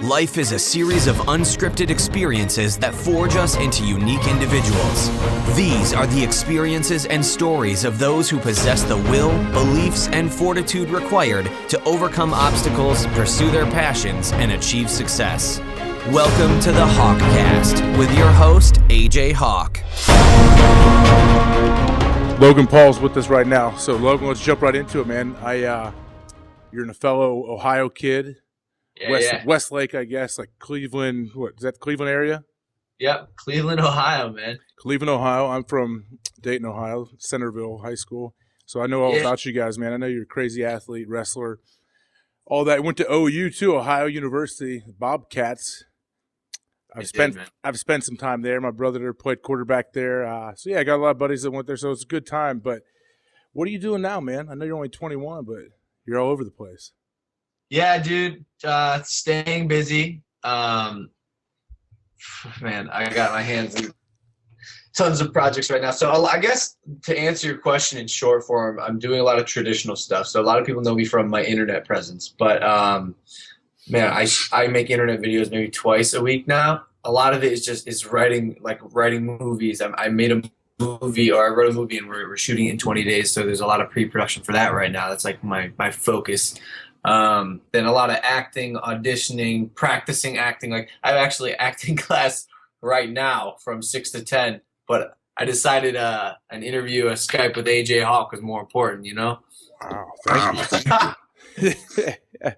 Life is a series of unscripted experiences that forge us into unique individuals. These are the experiences and stories of those who possess the will, beliefs, and fortitude required to overcome obstacles, pursue their passions, and achieve success. Welcome to the HawkCast with your host, AJ Hawk. Logan Paul's with us right now. So, Logan, let's jump right into it, man. You're a fellow Ohio kid. Westlake, I guess, like Cleveland. What is that? The Cleveland area? Yep, Cleveland, Ohio, man. Cleveland, Ohio. I'm from Dayton, Ohio, Centerville High School. So I know all about you guys, man. I know you're a crazy athlete, wrestler, all that. Went to OU too, Ohio University, Bobcats. I've spent some time there. My brother there played quarterback there. So yeah, I got a lot of buddies that went there. So it's a good time. But what are you doing now, man? I know you're only 21, but you're all over the place. Yeah, dude. Staying busy. Man, I got my hands in tons of projects right now. So I guess to answer your question in short form, I'm doing a lot of traditional stuff. So a lot of people know me from my internet presence. But, man, I make internet videos maybe twice a week now. A lot of it is writing movies. I made a movie, or I wrote a movie, and we're shooting it in 20 days. So there's a lot of pre-production for that right now. That's like my focus. Then a lot of acting, auditioning, practicing acting. Like I have actually acting class right now from 6 to 10, but I decided an interview, a Skype with AJ Hawk was more important, you know? Wow, thank you.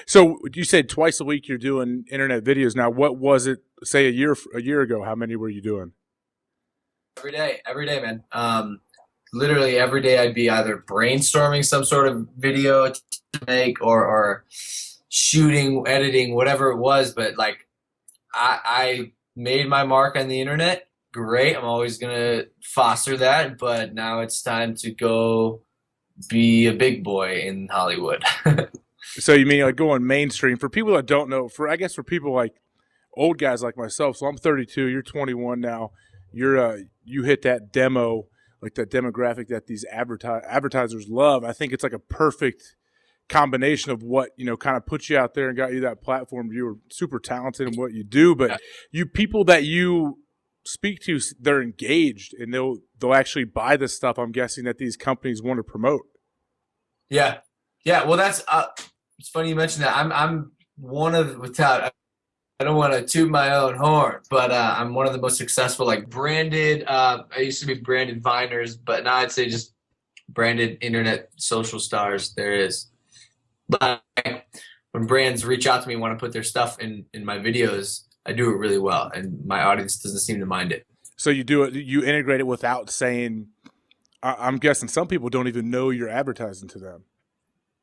So you said twice a week you're doing internet videos. Now, what was it, say a year ago, how many were you doing? Every day, man. Literally every day I'd be either brainstorming some sort of video to make or shooting, editing, whatever it was. But like I made my mark on the internet. Great. I'm always going to foster that. But now it's time to go be a big boy in Hollywood. So you mean like going mainstream? For people that don't know, for people like old guys like myself, so I'm 32, you're 21 now, you hit that demo, like that demographic that these advertisers love. I think it's like a perfect combination of what, kind of put you out there and got you that platform. You were super talented in what you do, but you people that you speak to, they're engaged and they'll actually buy this stuff. I'm guessing that these companies want to promote. Yeah. Well, that's it's funny you mentioned that. I'm one of, I don't want to toot my own horn, but I'm one of the most successful, like branded. I used to be branded Viners, but now I'd say just branded internet social stars there is. But when brands reach out to me and want to put their stuff in my videos, I do it really well, and my audience doesn't seem to mind it. So you do it. You integrate it without saying. I'm guessing some people don't even know you're advertising to them.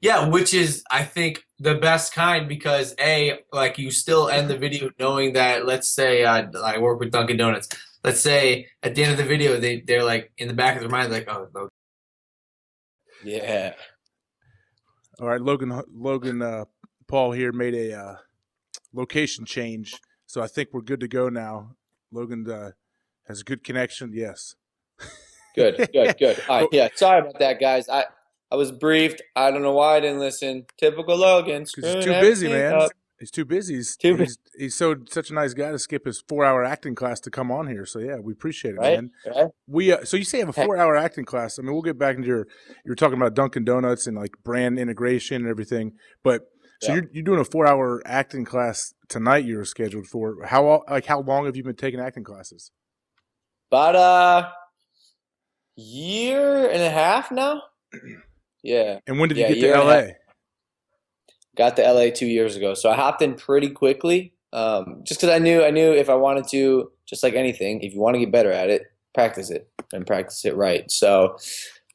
Yeah, which is, I think, the best kind because, like you still end the video knowing that, let's say I work with Dunkin' Donuts. Let's say at the end of the video, they're like, in the back of their mind, like, oh, Logan. Yeah. All right, Logan Paul here made a location change, so I think we're good to go now. Logan has a good connection, yes. Good. All right, yeah, sorry about that, guys. I was briefed. I don't know why I didn't listen. Typical Logan. He's too busy, man. He's too busy. He's such a nice guy to skip his 4-hour acting class to come on here. So yeah, we appreciate it, man. Right. So you say you have a 4-hour acting class. I mean, we'll get back into you're talking about Dunkin' Donuts and like brand integration and everything. But so you're doing a 4-hour acting class tonight. You're scheduled for how long have you been taking acting classes? About a year and a half now. Yeah. And when did you get to LA? Got to LA 2 years ago. So I hopped in pretty quickly. Just because I knew if I wanted to, just like anything, if you want to get better at it, practice it and practice it right. So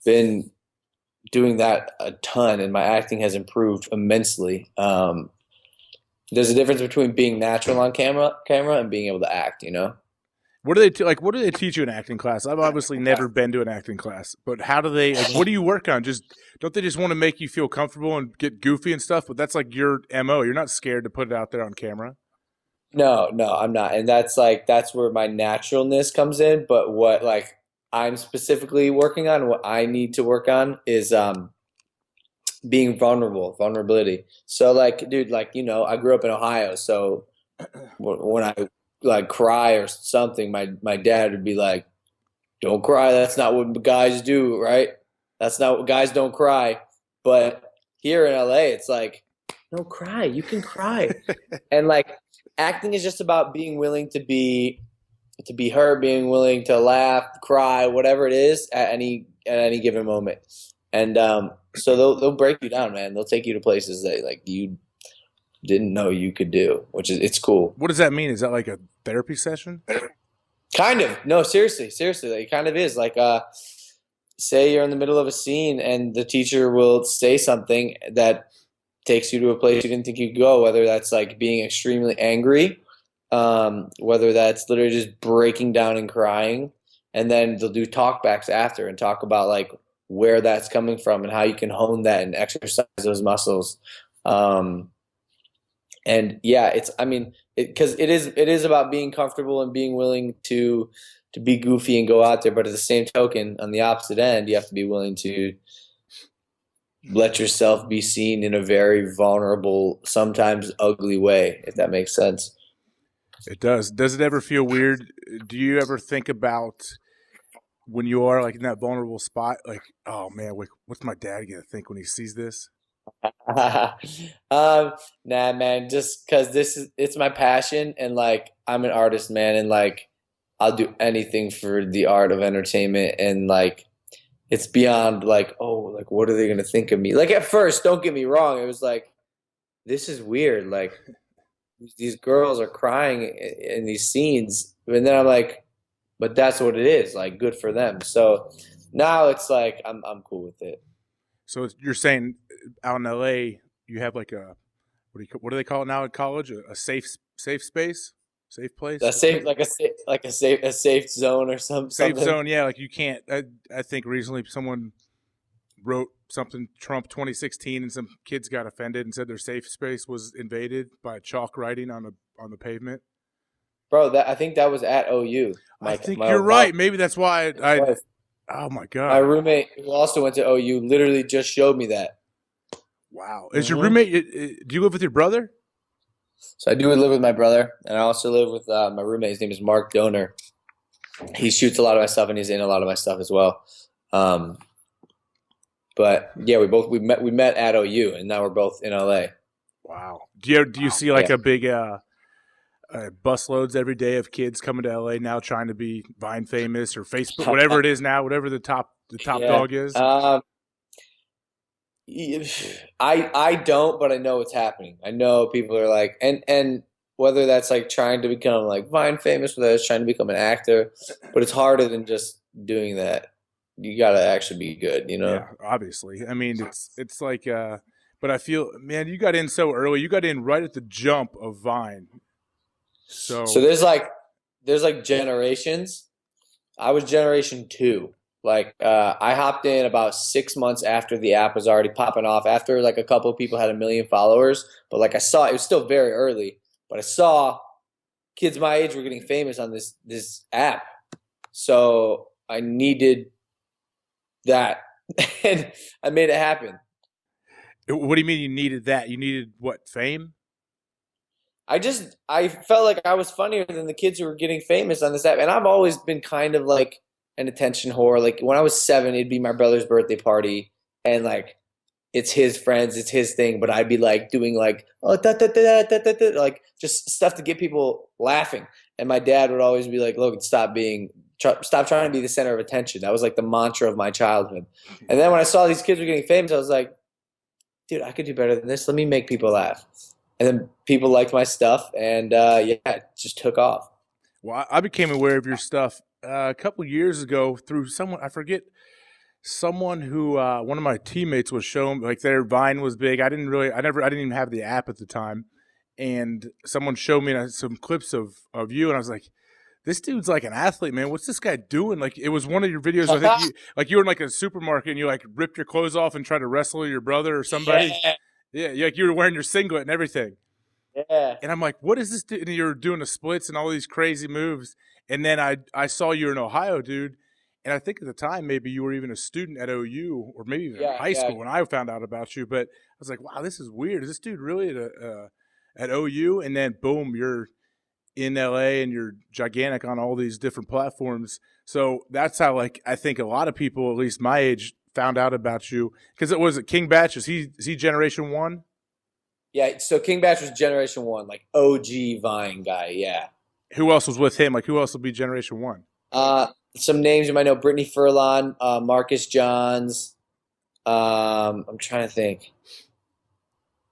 been doing that a ton and my acting has improved immensely. There's a difference between being natural on camera and being able to act, What do they what do they teach you in acting class? I've obviously never been to an acting class, but how do they? What do you work on? Don't they just want to make you feel comfortable and get goofy and stuff? But that's like your MO. You're not scared to put it out there on camera. No, I'm not, and that's where my naturalness comes in. But what I'm specifically working on, what I need to work on is being vulnerability. So like, dude, like, you know, I grew up in Ohio, so when I like cry or something, my dad would be like, "Don't cry. That's not what guys do, right? That's not what guys don't cry." But here in LA, it's like, no, cry. You can cry, and like acting is just about being willing to be hurt, being willing to laugh, cry, whatever it is at any given moment. And so they'll break you down, man. They'll take you to places that like you didn't know you could do, which is it's cool. What does that mean? Is that like a therapy session? Kind of. No, seriously, like, it kind of is. Like say you're in the middle of a scene and the teacher will say something that takes you to a place you didn't think you could go, whether that's like being extremely angry, whether that's literally just breaking down and crying, and then they'll do talkbacks after and talk about like where that's coming from and how you can hone that and exercise those muscles. And yeah, it's, I mean, because it is about being comfortable and being willing to be goofy and go out there, but at the same token, on the opposite end, you have to be willing to let yourself be seen in a very vulnerable, sometimes ugly way, if that makes sense. It does. Does it ever feel weird? Do you ever think about when you are like in that vulnerable spot, like, oh man, what's my dad gonna think when he sees this? Nah, man, just because it's my passion, and like I'm an artist, man, and like I'll do anything for the art of entertainment, and like it's beyond like, oh, like what are they gonna think of me? Like at first, don't get me wrong, it was like, this is weird, like these girls are crying in these scenes, and then I'm like, but that's what it is, like good for them. So now it's like I'm cool with it. So you're saying out in LA, you have like a what do they call it now at college? A safe space, safe place, A safe, like a safe zone or something. safe zone. Yeah, like you can't. I think recently someone wrote something Trump 2016, and some kids got offended and said their safe space was invaded by chalk writing on the pavement. Bro, I think that was at OU. I think you're right. Maybe that's why I oh my god. My roommate who also went to OU literally just showed me that. Wow. Is your roommate? Do you live with your brother? So I do live with my brother, and I also live with my roommate. His name is Mark Donor. He shoots a lot of my stuff, and he's in a lot of my stuff as well. But yeah, we met at OU, and now we're both in LA. Wow. Do you see like a big busloads every day of kids coming to LA now trying to be Vine famous or Facebook, whatever it is now, whatever the top dog is? I don't, but I know what's happening. I know people are like, and whether that's like trying to become like Vine famous, whether it's trying to become an actor, but it's harder than just doing that. You got to actually be good, you know? Yeah, obviously. I mean, it's like, but I feel, man, you got in so early. You got in right at the jump of Vine. So there's like generations. I was generation 2. Like I hopped in about 6 months after the app was already popping off, after like a couple of people had 1 million followers. But like I saw, it was still very early, but I saw kids my age were getting famous on this app. So I needed that, and I made it happen. What do you mean you needed that? You needed what, fame? I felt like I was funnier than the kids who were getting famous on this app. And I've always been kind of like an attention whore. Like when I was 7, it'd be my brother's birthday party, and like it's his friends, it's his thing, but I'd be like doing like, oh, da, da, da, da, da, da, like just stuff to get people laughing. And my dad would always be like, Logan, stop trying to be the center of attention. That was like the mantra of my childhood. And then when I saw these kids were getting famous, I was like, dude, I could do better than this. Let me make people laugh. And then people liked my stuff, and it just took off. Well, I became aware of your stuff a couple years ago through someone, I forget, someone who one of my teammates was showing, like their Vine was big. I didn't even have the app at the time, and someone showed me some clips of you, and I was like, this dude's like an athlete, man. What's this guy doing? Like, it was one of your videos. I think you were in like a supermarket and you like ripped your clothes off and tried to wrestle your brother or somebody. Yeah, like you were wearing your singlet and everything. Yeah. And I'm like, what is this dude? And you were doing the splits and all these crazy moves. And then I saw you in Ohio, dude. And I think at the time, maybe you were even a student at OU or maybe even Yeah, high yeah. school when I found out about you. But I was like, wow, this is weird. Is this dude really at OU? And then boom, you're in LA and you're gigantic on all these different platforms. So that's how, like, I think a lot of people, at least my age, found out about you. Because it was King Batch. Is he Generation 1? Yeah, so King Batch was Generation 1, like OG Vine guy, yeah. Who else was with him? Like, who else would be Generation 1? Some names you might know: Brittany Furlan, Marcus Johns. I'm trying to think.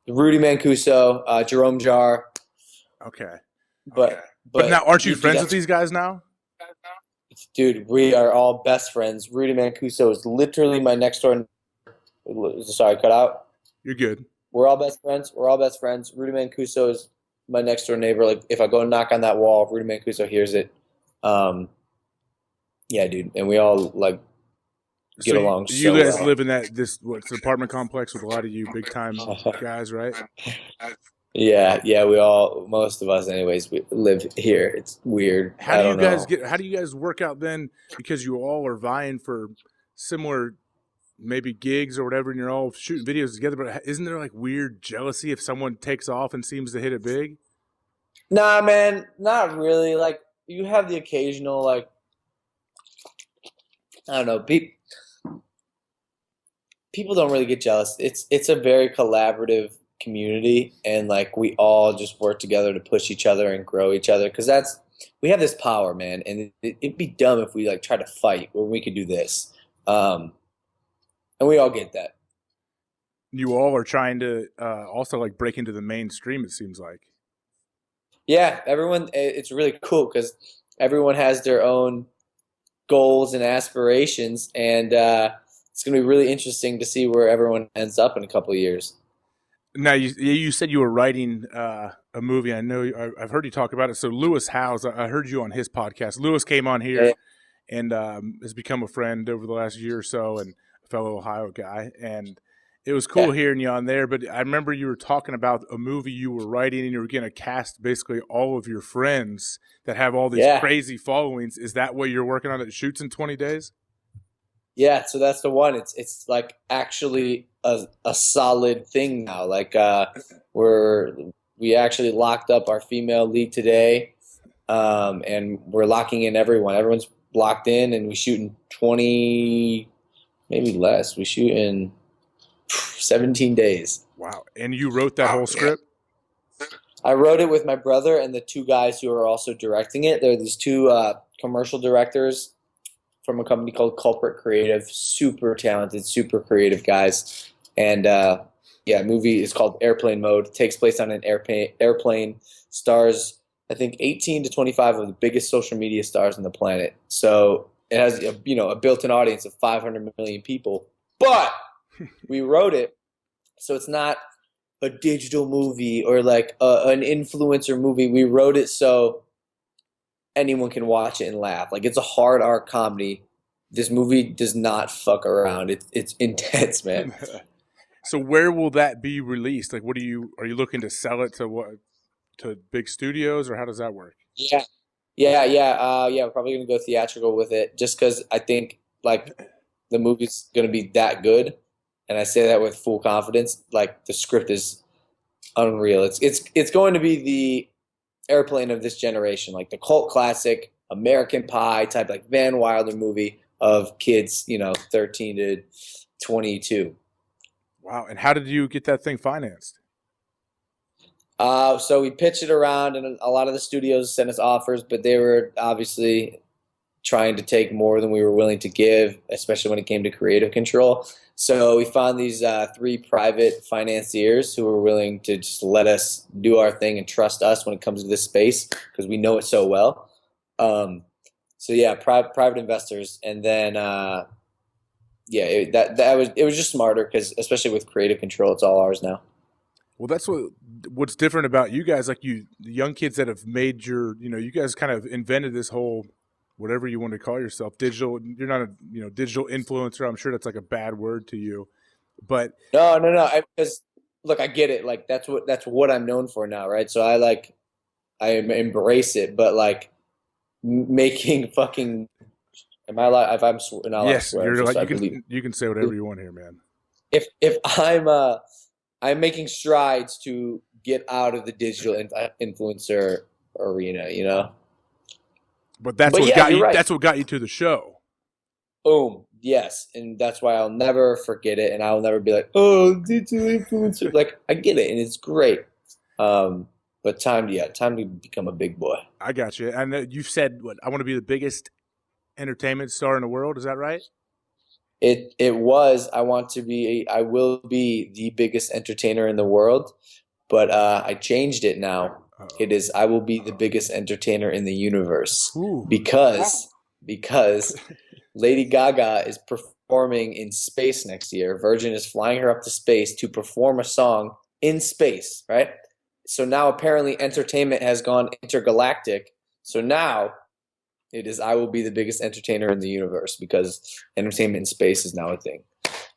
Rudy Mancuso, Jerome Jar. Okay. But now, aren't you dude, friends with these guys now? Dude, we are all best friends. Rudy Mancuso is literally my next door. Sorry, cut out. You're good. We're all best friends. Rudy Mancuso is my next door neighbor. Like, if I go knock on that wall, Rudy Mancuso hears it. Yeah, dude, and we all like get along. You so guys well. live in this apartment complex with a lot of you big time guys, right? Yeah, most of us anyways, we live here. It's weird. How do you guys work out then? Because you all are vying for similar maybe gigs or whatever, and you're all shooting videos together, but isn't there like weird jealousy if someone takes off and seems to hit it big? Nah, man, not really. Like, you have the occasional, like, I don't know, people don't really get jealous. It's a very collaborative community, and like we all just work together to push each other and grow each other, because we have this power, man, and it'd be dumb if we like try to fight when we could do this. And we all get that. You all are trying to also like break into the mainstream, it seems like. Yeah, everyone. It's really cool because everyone has their own goals and aspirations, and it's going to be really interesting to see where everyone ends up in a couple of years. Now, you said you were writing a movie. I know I've heard you talk about it. So Lewis Howes, I heard you on his podcast. Lewis came on here and has become a friend over the last year or so, and a fellow Ohio guy. And it was cool hearing you on there. But I remember you were talking about a movie you were writing, and you were going to cast basically all of your friends that have all these crazy followings. Is that what you're working on? It shoots in 20 days? Yeah, so that's the one. It's like actually a solid thing now. Like we actually locked up our female lead today, and we're locking in everyone. Everyone's locked in, and we shoot in 20, maybe less. We shoot in 17 days. Wow! And you wrote that whole script? I wrote it with my brother and the two guys who are also directing it. They're these two commercial directors from a company called Culprit Creative. Super talented, super creative guys. And movie is called Airplane Mode. It takes place on an airplane. Stars, I think, 18 to 25 of the biggest social media stars on the planet. So it has a built-in audience of 500 million people. But we wrote it so it's not a digital movie or like an influencer movie. We wrote it so anyone can watch it and laugh. Like, it's a hard art comedy. This movie does not fuck around. It's intense, man. So where will that be released? Like, are you looking to sell it to big studios, or how does that work? Yeah. We're probably gonna go theatrical with it, just because I think like the movie's gonna be that good, and I say that with full confidence. Like, the script is unreal. It's going to be the Airplane of this generation, like the cult classic American Pie type, like Van Wilder movie of kids, 13 to 22. Wow. And how did you get that thing financed? So we pitched it around, and a lot of the studios sent us offers, but they were obviously trying to take more than we were willing to give, especially when it came to creative control. So we found these 3 private financiers who were willing to just let us do our thing and trust us when it comes to this space, because we know it so well. Private investors, and then it was just smarter, because especially with creative control, it's all ours now. Well, that's what's different about you guys. Like, the young kids that have made you guys kind of invented this whole, whatever you want to call yourself, digital. You're not a digital influencer. I'm sure that's like a bad word to you, but no. Because look, I get it. Like, that's what I'm known for now, right? So I embrace it. But like, making fucking Am I allowed? If I'm not allowed to Yes, swear, you're just like so I believe. you can say whatever you want here, man. If I'm making strides to get out of the digital influencer arena, you know. But that's But what yeah, got you're you. right. That's what got you to the show. Boom. Yes, and that's why I'll never forget it, and I'll never be like, "Oh, digital influencer." Like, I get it, and it's great. But time to become a big boy. I got you. And you've said what? I want to be the biggest entertainment star in the world. Is that right? It was. I will be the biggest entertainer in the world, but I changed it now. Uh-oh. It is. I will be the biggest entertainer in the universe Ooh. because Lady Gaga is performing in space next year. Virgin is flying her up to space to perform a song in space, right? So now apparently entertainment has gone intergalactic. So now it is I will be the biggest entertainer in the universe because entertainment in space is now a thing,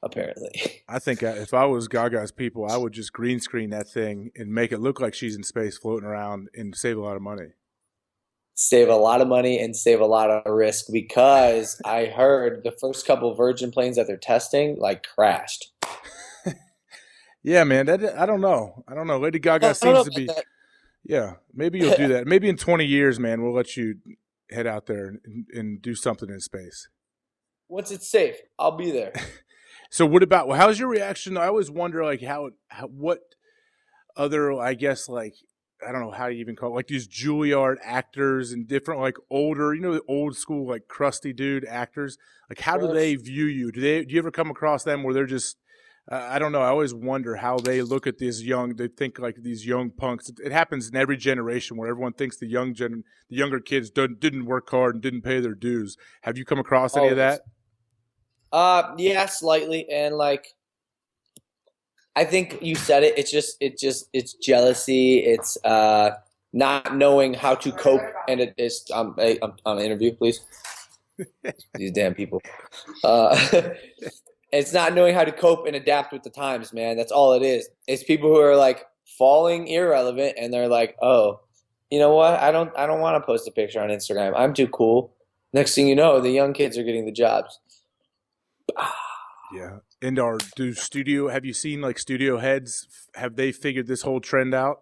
apparently. I think if I was Gaga's people, I would just green screen that thing and make it look like she's in space floating around and save a lot of money. Save a lot of money and save a lot of risk because I heard the first couple Virgin planes that they're testing like crashed. Yeah, man. I don't know. Lady Gaga seems to be. Yeah, maybe you'll do that. Maybe in 20 years, man, we'll let you head out there and do something in space. Once it's safe, I'll be there. So what about? Well, how's your reaction? I always wonder, like, what other, I guess, like, I don't know how you even call it, like these Juilliard actors and different, like, older, the old school, like, crusty dude actors. Like, how do they view you? Do you ever come across them where they're just, I don't know. I always wonder how they look at these they think like these young punks. It happens in every generation where everyone thinks the younger kids didn't work hard and didn't pay their dues. Have you come across any of that? Yeah, slightly, and like, I think you said it. It's jealousy. It's not knowing how to cope, and it is. I'm on an interview, please. These damn people. It's not knowing how to cope and adapt with the times, man. That's all it is. It's people who are like falling irrelevant, and they're like, "Oh, you know what? I don't want to post a picture on Instagram. I'm too cool." Next thing you know, the young kids are getting the jobs. Yeah. And have you seen like studio heads? Have they figured this whole trend out?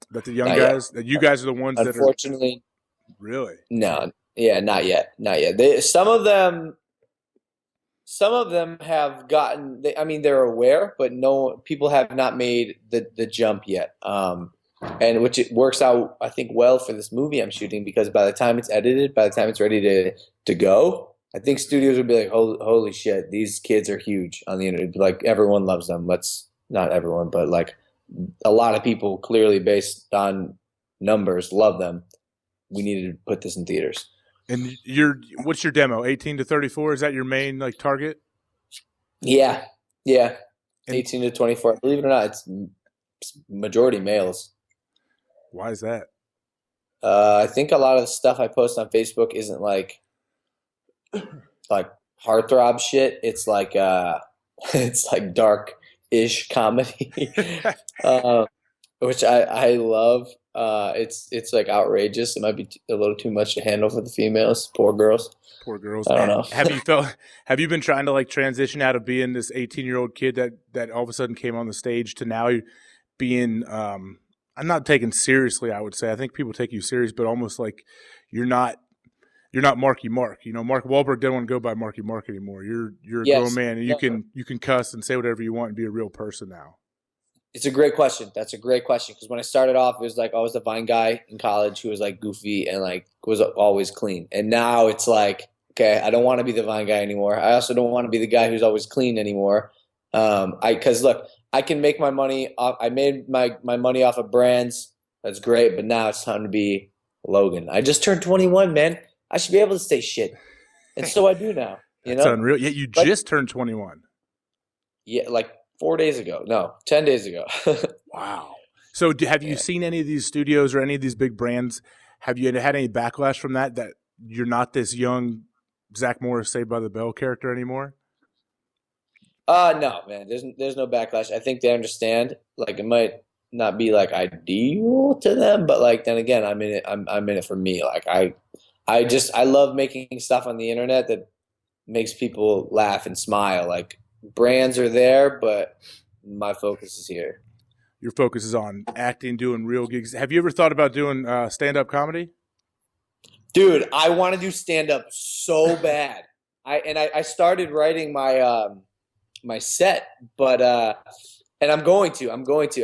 That the young guys, that you guys are the ones that are. Unfortunately, really? No. Yeah, not yet. Some of them have gotten. They're aware, but people have not made the jump yet. And which it works out, I think, well for this movie I'm shooting because by the time it's edited, by the time it's ready to go, I think studios would be like, holy shit, these kids are huge on the internet. Like, everyone loves them. Not everyone, but like a lot of people clearly based on numbers love them. We needed to put this in theaters. And what's your demo? 18 to 34? Is that your main like target? Yeah. And 18 to 24. Believe it or not, it's majority males. Why is that? I think a lot of the stuff I post on Facebook isn't like heartthrob shit. It's like dark-ish comedy, which I love. It's like outrageous. It might be a little too much to handle for the females. Poor girls. Poor girls. I don't know. Have you been trying to like transition out of being this 18-year-old kid that all of a sudden came on the stage to now being I'm not taken seriously, I would say. I think people take you serious, but almost like you're not Marky Mark. Mark Wahlberg doesn't want to go by Marky Mark anymore. You're a grown man, and you can cuss and say whatever you want and be a real person now. It's a great question. That's a great question because when I started off, it was like I was the Vine guy in college who was like goofy and like was always clean. And now it's like, okay, I don't want to be the Vine guy anymore. I also don't want to be the guy who's always clean anymore. Because look, I can make my money off. I made my money off of brands. That's great, but now it's time to be Logan. I just turned 21, man. I should be able to say shit, and so I do now. That's unreal. Yeah, you just turned 21. Yeah, like 4 days ago. No, 10 days ago. Wow. So have you seen any of these studios or any of these big brands? Have you had any backlash from that you're not this young Zach Morris Saved by the Bell character anymore? No, man. There's no backlash. I think they understand. Like, it might not be like ideal to them, but like then again, I'm in it. I'm in it for me. Like I love making stuff on the internet that makes people laugh and smile. Like brands are there, but my focus is here. Your focus is on acting, doing real gigs. Have you ever thought about doing stand-up comedy? Dude, I want to do stand up so bad. I started writing my my set, but and I'm going to.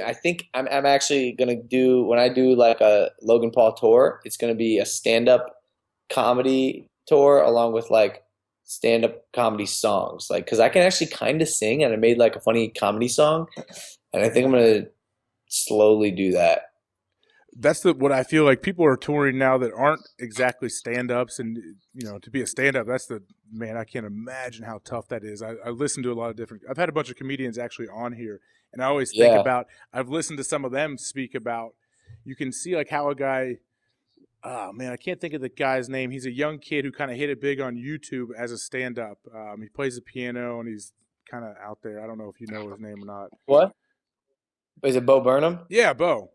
I think I'm actually gonna do, when I do like a Logan Paul tour, it's gonna be a stand up comedy tour along with like stand up comedy songs. Like, cause I can actually kind of sing, and I made like a funny comedy song, and I think I'm gonna slowly do that. That's what I feel like. People are touring now that aren't exactly stand-ups, and to be a stand-up, that's man, I can't imagine how tough that is. I listen to a lot of different. I've had a bunch of comedians actually on here, and I always think Yeah. about. I've listened to some of them speak about. You can see like how a guy. Oh man, I can't think of the guy's name. He's a young kid who kind of hit it big on YouTube as a stand-up. He plays the piano, and he's kind of out there. I don't know if you know his name or not. What? Is it Bo Burnham? Yeah, Bo.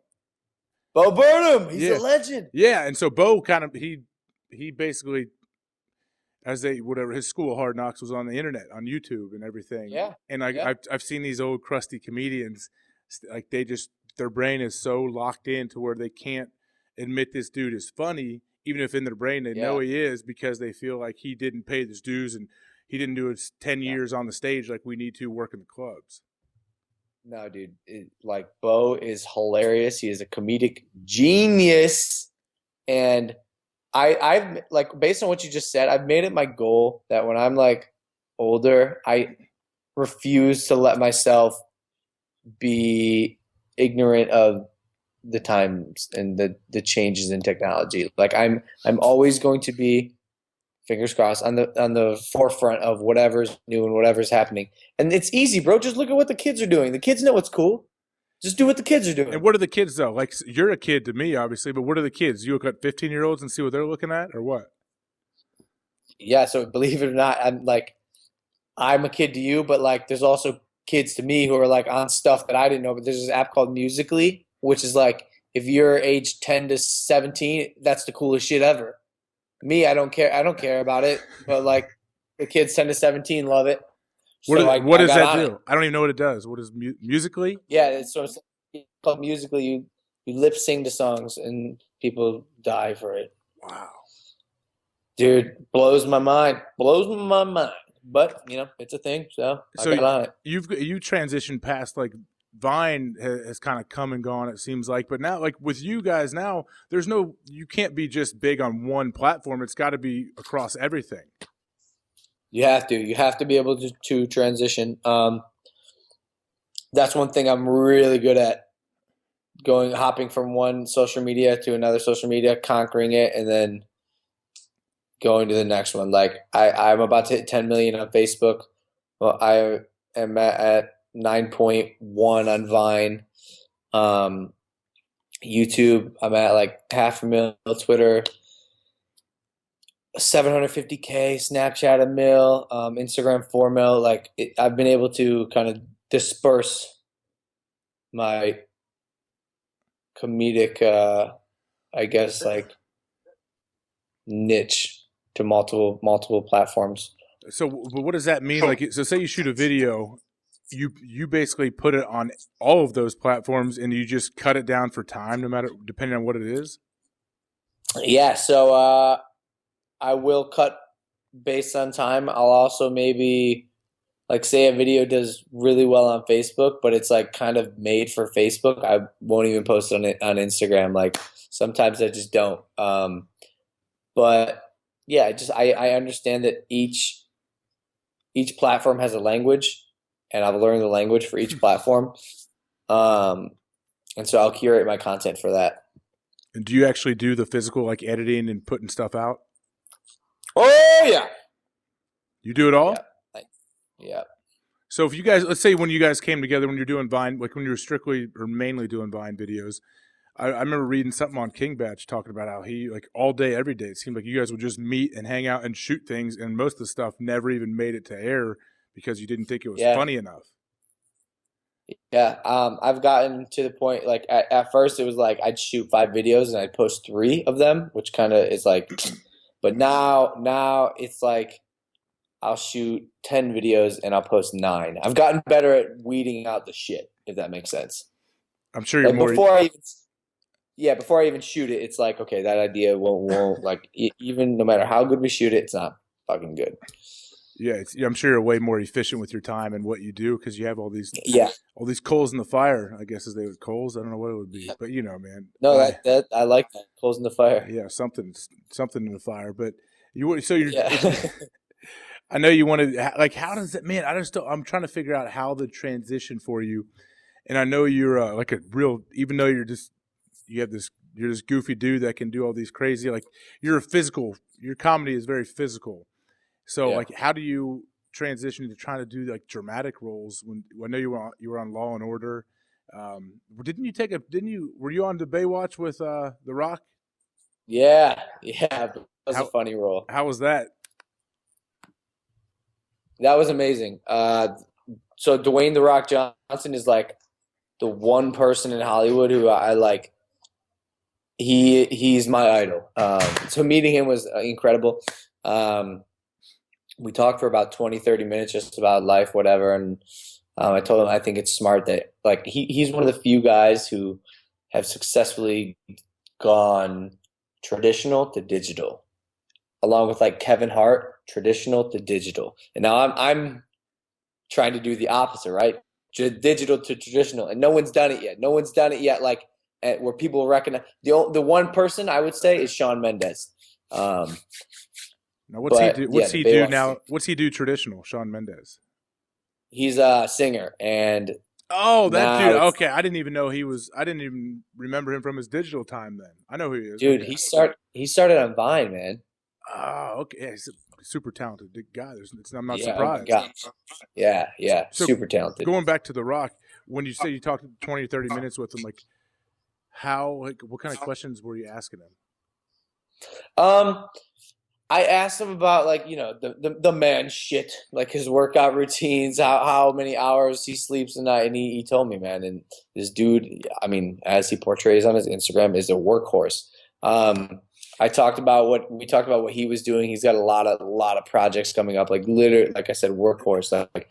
Bo Burnham, he's Yeah. a legend. Yeah, and so Bo kind of he basically, as whatever, his school of Hard Knocks was on the internet, on YouTube and everything. Yeah. And Yeah. I've seen these old crusty comedians, like their brain is so locked in to where they can't admit this dude is funny, even if in their brain they know he is, because they feel like he didn't pay his dues and he didn't do his 10 years on the stage like we need to work in the clubs. No, dude. Like Bo is hilarious. He is a comedic genius, and I've like, based on what you just said, I've made it my goal that when I'm like older, I refuse to let myself be ignorant of the times and the changes in technology. Like I'm always going to be, fingers crossed, on the forefront of whatever's new and whatever's happening. And it's easy, bro. Just look at what the kids are doing. The kids know what's cool. Just do what the kids are doing. And what are the kids though? Like, you're a kid to me, obviously, but what are the kids? You look at 15-year-olds and see what they're looking at, or what? Yeah, so believe it or not, I'm a kid to you, but like there's also kids to me who are like on stuff that I didn't know. But there's this app called Musically, which is like, if you're age 10 to 17, that's the coolest shit ever. Me, I don't care about it, but like the kids 10 to 17 love it. What does got that on do? it. I don't even know what it does. What is Musically? Yeah, it's called Musically. You lip sing to songs and people die for it. Wow. Dude, blows my mind. But it's a thing, so I got on it. You transitioned past, like, Vine has kind of come and gone, it seems like, but now, like, with you guys now, you can't be just big on one platform. It's got to be across everything. You have to be able to transition. That's one thing I'm really good at, hopping from one social media to another social media, conquering it, and then going to the next one. Like I'm about to hit 10 million on Facebook. Well, I am at 9.1 on Vine. YouTube, I'm at like 500,000. Twitter, 750K. Snapchat, 1 mil. Instagram, 4 mil. Like I've been able to kind of disperse my comedic, I guess, like niche to multiple platforms. So what does that mean? Like, so say you shoot a video, you basically put it on all of those platforms, and you just cut it down for time, depending on what it is. Yeah. So I will cut based on time. I'll also maybe, like, say a video does really well on Facebook, but it's like kind of made for Facebook, I won't even post it on Instagram. Like sometimes I just don't. But yeah, I understand that each platform has a language, and I've learned the language for each platform. And so I'll curate my content for that. And do you actually do the physical, like, editing and putting stuff out? Oh yeah. You do it all? Yeah. So if you guys, let's say when you guys came together, when you're doing Vine, like when you were strictly or mainly doing Vine videos, I remember reading something on King Batch talking about how he, like, all day, every day, it seemed like you guys would just meet and hang out and shoot things, and most of the stuff never even made it to air because you didn't think it was funny enough. Yeah, I've gotten to the point, like, at first it was like I'd shoot 5 videos and I'd post 3 of them, which kind of is like, But now it's like I'll shoot 10 videos and I'll post 9. I've gotten better at weeding out the shit, if that makes sense. I'm sure you're Like more. before I even shoot it, it's like, okay, that idea won't like even no matter how good we shoot it, it's not fucking good. Yeah, I'm sure you're way more efficient with your time and what you do because you have all these coals in the fire. I guess as they would coals. I don't know what it would be, but man. No, that I like that coals in the fire. Yeah, something in the fire. But you're. Yeah. I know you want to like. How does that, man? I'm trying to figure out how the transition for you. And I know you're like a real, even though you're this goofy dude that can do all these crazy, like your comedy is very physical. So like, how do you transition to trying to do like dramatic roles when I know you were on Law and Order? Were you on the Baywatch with The Rock? Yeah. That was a funny role. How was that? That was amazing. So Dwayne The Rock Johnson is like the one person in Hollywood who I like. He's my idol. So meeting him was incredible. We talked for about 20, 30 minutes just about life, whatever. And I told him I think it's smart that like he's one of the few guys who have successfully gone traditional to digital, along with like Kevin Hart, traditional to digital. And now I'm trying to do the opposite, right? Digital to traditional, and no one's done it yet. Like where people recognize the one person I would say is Shawn Mendes. Now what's he do? What's he do now? What's he do traditional? Shawn Mendes. He's a singer, and that dude. Okay, I didn't even know he was. I didn't even remember him from his digital time. Then I know who he is. Dude, okay. He started on Vine, man. Oh, okay. Yeah, he's a super talented guy. I'm not surprised. Oh yeah, so super talented. Going back to The Rock, when you say you talked 20 or 30 minutes with him, like what kind of questions were you asking him? I asked him about like, the man shit, like his workout routines, how many hours he sleeps a night. And he told me, man, and this dude, I mean, as he portrays on his Instagram, is a workhorse. We talked about what he was doing. He's got a lot of projects coming up, like literally, like I said, workhorse, like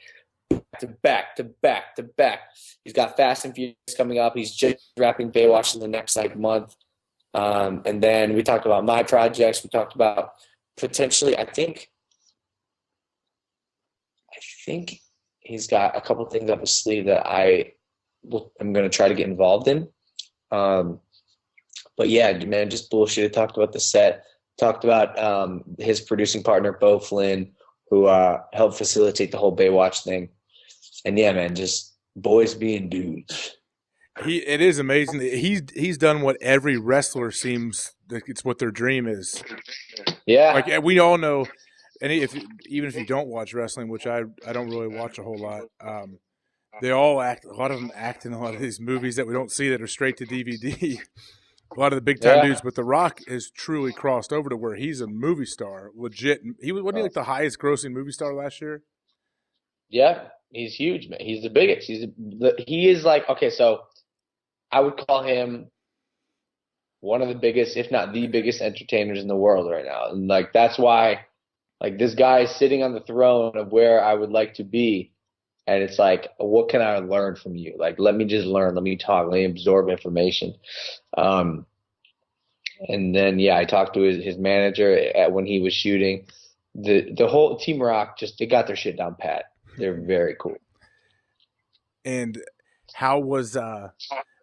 back to back. He's got Fast and Furious coming up. He's just wrapping Baywatch in the next like month. And then we talked about my projects. We talked about potentially, I think he's got a couple things up his sleeve that I'm going to try to get involved in. But yeah, man, just bullshit. Talked about the set. Talked about his producing partner, Bo Flynn, who helped facilitate the whole Baywatch thing. And yeah, man, just boys being dudes. It is amazing. He's done what every wrestler seems like it's what their dream is. Yeah, like we all know, and even if you don't watch wrestling, which I don't really watch a whole lot, they all act. A lot of them act in a lot of these movies that we don't see that are straight to DVD. A lot of the big time dudes, but The Rock has truly crossed over to where he's a movie star, legit. Wasn't he like the highest grossing movie star last year? Yeah, he's huge, man. He's the biggest. He is like, okay, so I would call him one of the biggest, if not the biggest entertainers in the world right now. And like, that's why like this guy is sitting on the throne of where I would like to be. And it's like, what can I learn from you? Like, let me just learn. Let me talk. Let me absorb information. And then, yeah, I talked to his manager when he was shooting. The whole Team Rock, they got their shit down pat. They're very cool. And how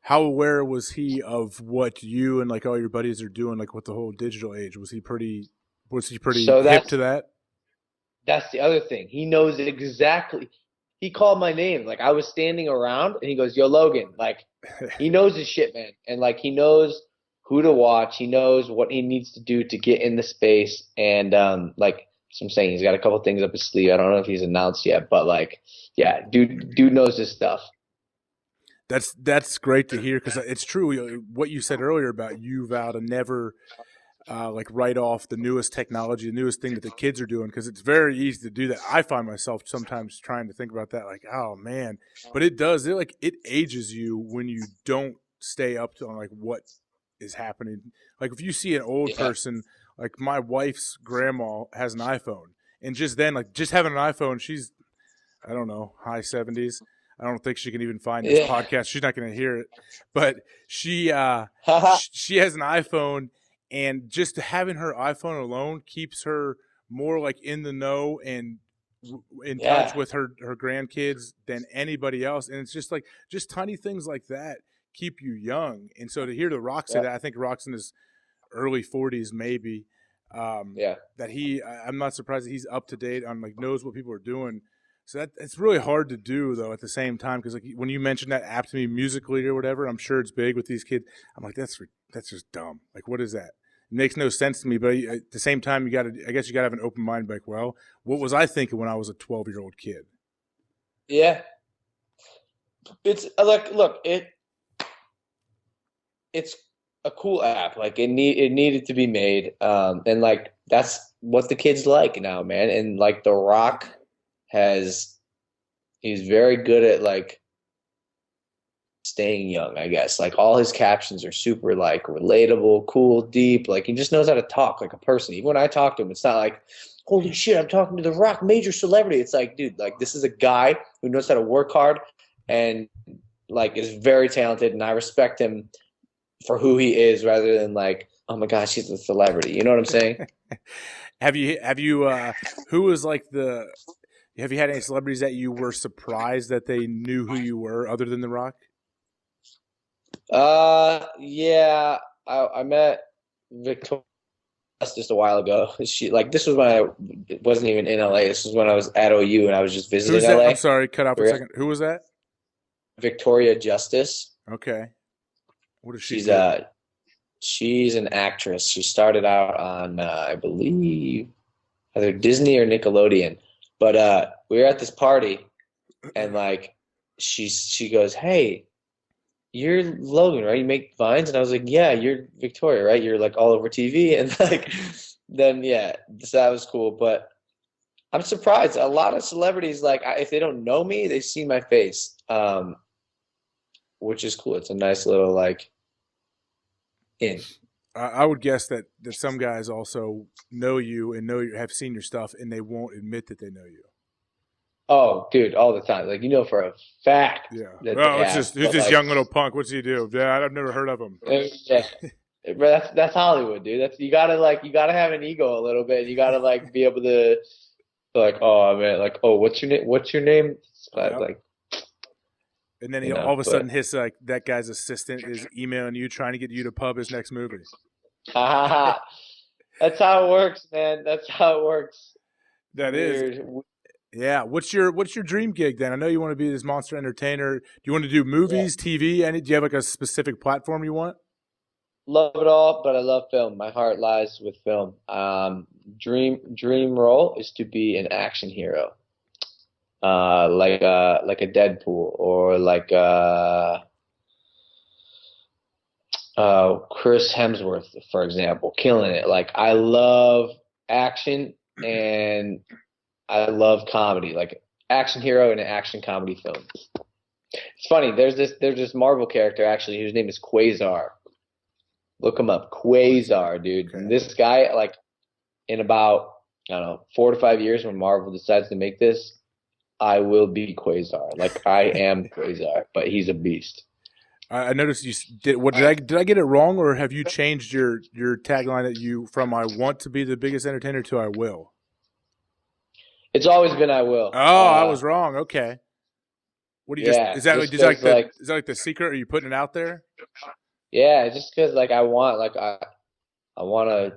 aware was he of what you and like all your buddies are doing, like with the whole digital age? Was he pretty hip to that? That's the other thing. He knows exactly. He called my name. Like I was standing around and he goes, "Yo, Logan." Like he knows his shit, man. And like he knows who to watch. He knows what he needs to do to get in the space. And like so I'm saying, he's got a couple things up his sleeve. I don't know if he's announced yet, but like, yeah, dude knows his stuff. That's great to hear because it's true what you said earlier about you vow to never like write off the newest technology, the newest thing that the kids are doing, because it's very easy to do that. I find myself sometimes trying to think about that, like, oh man, but it ages you when you don't stay up to like what is happening. Like if you see an old person like my wife's grandma has an iPhone, and just then, like just having an iPhone, she's I don't know, high 70s. I don't think she can even find this podcast. She's not going to hear it, but she she has an iPhone, and just having her iPhone alone keeps her more like in the know and in touch with her grandkids than anybody else. And it's just like just tiny things like that keep you young. And so to hear the Rock say that, I think Rock's in his early 40s maybe. That I'm not surprised that he's up to date on like knows what people are doing. So it's really hard to do though at the same time, because like when you mentioned that app to me, Musically or whatever, I'm sure it's big with these kids. I'm like, that's just dumb. Like, what is that? It makes no sense to me. But at the same time, I guess you got to have an open mind. Like, well, what was I thinking when I was a 12-year-old kid? Yeah, it's like, look, it's a cool app. Like it needed to be made, and like that's what the kids like now, man. And like The Rock he's very good at like staying young, I guess. Like all his captions are super like relatable, cool, deep. Like he just knows how to talk like a person. Even when I talk to him, it's not like, holy shit, I'm talking to The Rock, major celebrity. It's like, dude, like this is a guy who knows how to work hard and like is very talented, and I respect him for who he is rather than like, oh my gosh, he's a celebrity. You know what I'm saying? Have you who was like have you had any celebrities that you were surprised that they knew who you were other than The Rock? Yeah, I met Victoria just a while ago. This was when I wasn't even in LA. This was when I was at OU and I was just visiting LA. I'm sorry, cut out for a second. Who was that? Victoria Justice. Okay. What is she? She's an actress. She started out on I believe either Disney or Nickelodeon. But we were at this party and like she goes, "Hey, you're Logan, right? You make Vines?" And I was like, "Yeah, you're Victoria, right? You're like all over TV." And like then so that was cool. But I'm surprised. A lot of celebrities, like if they don't know me, they see my face, which is cool. It's a nice little like in. I would guess that some guys also know you and have seen your stuff, and they won't admit that they know you. Oh, dude, all the time. Like, for a fact. Yeah. Who's this young little punk? What's he do? Yeah, I've never heard of him. Yeah. That's Hollywood, dude. You gotta have an ego a little bit. You gotta like be able to like, oh man, like, oh, what's your name? What's your name? Like. And then all of a sudden, that guy's assistant is emailing you, trying to get you to pub his next movie. That's how it works, man. That's how it works. That is. Yeah. What's your dream gig then? I know you want to be this monster entertainer. Do you want to do movies, TV? Do you have like a specific platform you want? Love it all, but I love film. My heart lies with film. Dream role is to be an action hero. Like a Deadpool or like Chris Hemsworth, for example, killing it. Like I love action and I love comedy, like action hero in an action comedy film. It's funny. There's this Marvel character actually whose name is Quasar. Look him up, Quasar, dude. Okay. And this guy, like in about 4 to 5 years, when Marvel decides to make this, I will be Quasar. Like I am Quasar, but he's a beast. I noticed you did. What did I get it wrong, or have you changed your tagline from "I want to be the biggest entertainer" to "I will"? It's always been "I will." Oh, I was wrong. Okay. What do you is that like the secret? Are you putting it out there? Yeah, just because like I want to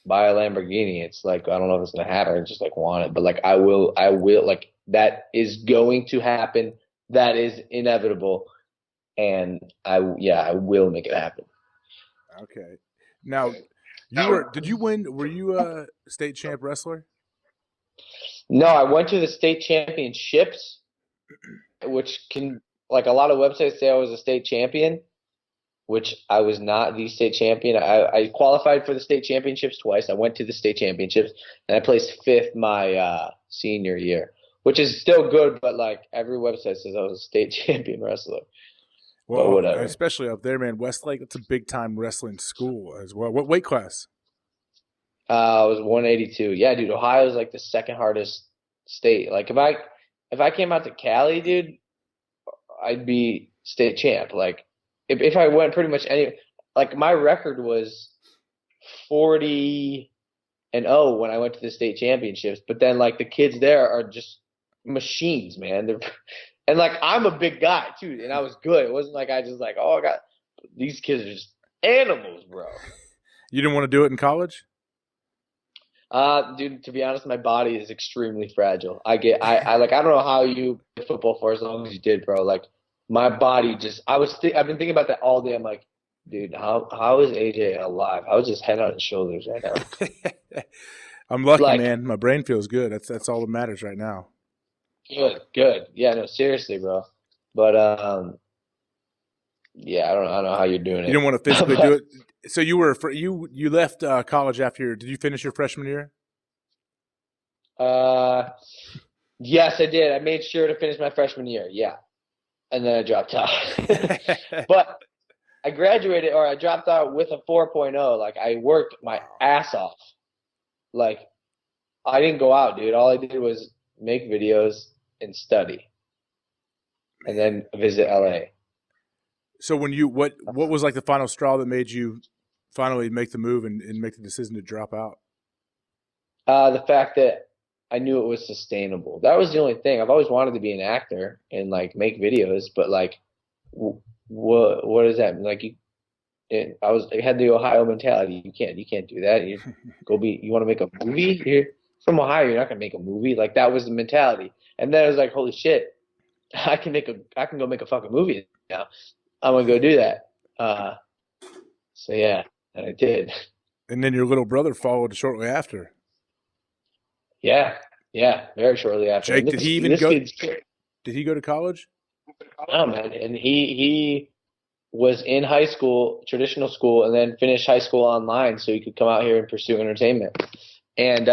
buy a Lamborghini. It's like I don't know if it's gonna happen. I just like want it, but like I will like. That is going to happen. That is inevitable, and I will make it happen. Okay. Now, did you win? Were you a state champ wrestler? No, I went to the state championships, which can like a lot of websites say I was a state champion, which I was not the state champion. I qualified for the state championships twice. I went to the state championships, and I placed 5th my senior year. Which is still good, but like every website says I was a state champion wrestler. Well, but whatever. Especially up there, man. Westlake, that's a big time wrestling school as well. What weight class? I was 182. Yeah, dude. Ohio is like the second hardest state. Like if I came out to Cali, dude, I'd be state champ. Like if I went pretty much any, like my record was 40-0 when I went to the state championships. But then like the kids there are just machines, man. And like I'm a big guy too, and I was good. It wasn't like I just like, oh, I got these kids are just animals, bro. You didn't want to do it in college? Dude, to be honest, my body is extremely fragile. I like, I don't know how you played football for as long as you did, bro. Like, my body just, I've been thinking about that all day. I'm like, dude, how is AJ alive? How is his head on his shoulders right now? I'm lucky, Like, man. My brain feels good. That's all that matters right now. good. Yeah, no, seriously, bro. But, yeah, I don't know how you're doing it. You don't want to physically do it. So you left college after did you finish your freshman year? Yes, I did. I made sure to finish my freshman year. Yeah. And then I dropped out. But I graduated, or I dropped out with a 4.0. Like, I worked my ass off. Like, I didn't go out, dude. All I did was make videos and study. And then visit LA. So when you what was like the final straw that made you finally make the move and make the decision to drop out? The fact that I knew it was sustainable. That was the only thing. I've always wanted to be an actor and like make videos, but like, what does that mean? Like I had the Ohio mentality. You can't do that. You want to make a movie? You're from Ohio. You're not gonna make a movie. Like that was the mentality. And then I was like, holy shit, I can go make a fucking movie now. I'm gonna go do that. So yeah, and I did. And then your little brother followed shortly after. Yeah, very shortly after. Jake, did he even go? Did he go to college? Oh man, and he was in high school, traditional school, and then finished high school online, so he could come out here and pursue entertainment. And